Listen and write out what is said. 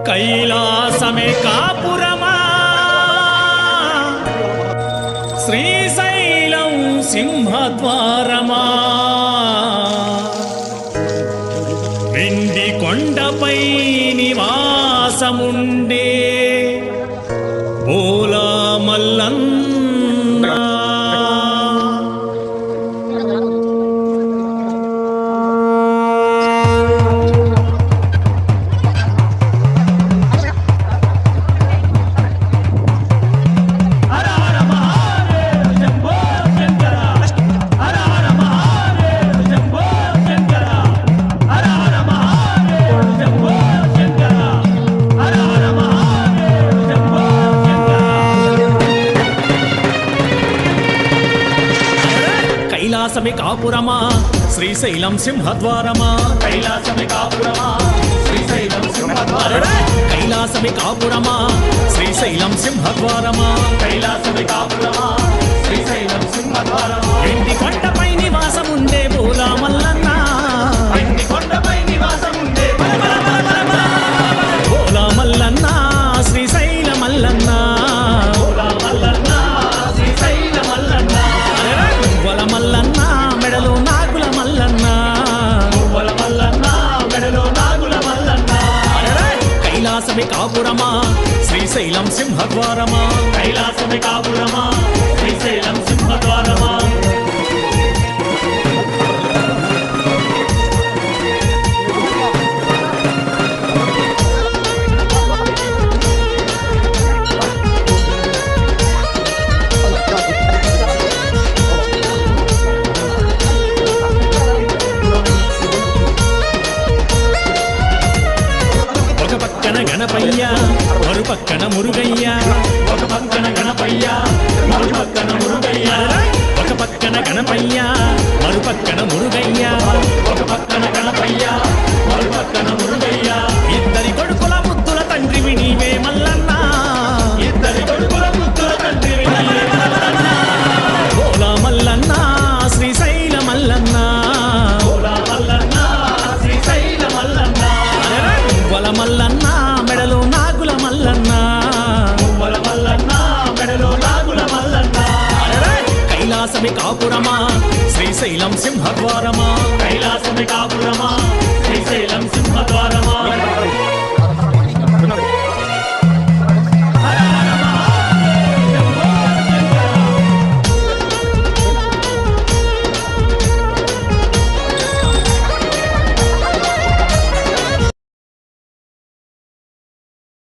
కైలాసమే కాపురమా శ్రీశైలం సింహద్వారమా వెండి కొండపై నివాసముండే బోలా మల్లన్న కైలాసమే కాపురమా శ్రీశైలం సింహద్వారమా కైలాసమే కాపురమా శ్రీశైలం సింహద్వారమా కైలాసమే కాపురమా శ్రీశైలం సింహద్వారమా కైలాసమే కాపురమా శ్రీశైలం సింహద్వారమా వెండి కొండపై నివాసముండే బోలా మల్లన్న వెండి కొండపై నివాసముండే బోలా మల్లన్న శ్రీశైల మల్లన్న బోలా మల్లన్న శ్రీశైల మల్లన్న వల మల్లన్న మెడలో నాగుల మల్లన్న బోల మల్లన్న మెడలో నాగుల మల్లన్న కైలాసమే కాపురమా శ్రీశైలం సింహద్వారమా కైలాసమే కాపురమా శ్రీశైలం సింహద్వారమా ఒక పక్కన గణపయ్య మరు పక్కన మురుగయ్య ఒక పక్కన గణపయ్య మరో పక్కన మురుగయ్య ఒక పక్కన గణపయ్య మరు పక్కన మురుగయ్య ఒక పక్కన గణపయ్య మరో పక్కన మురుగయ్య ఇద్దరి కొడుకుల ముద్దుల తండ్రివి నీవే మల్లన్న ఇద్దరి కొడుకుల ముద్దుల తండ్రివి నీవే మల్లన్న. బోలా మల్లన్న శ్రీశైల మల్లన్న బోలా మల్లన్న శ్రీశైల మల్లన్న వల మల్లన్న మెడలో నాగుల మల్లన్న బోల మల్లన్న మెడలో నాగుల మల్లన్న కైలాసమే కాపురమా శ్రీశైలం సింహద్వారమా కైలాసమే కాపురమా శ్రీశైలం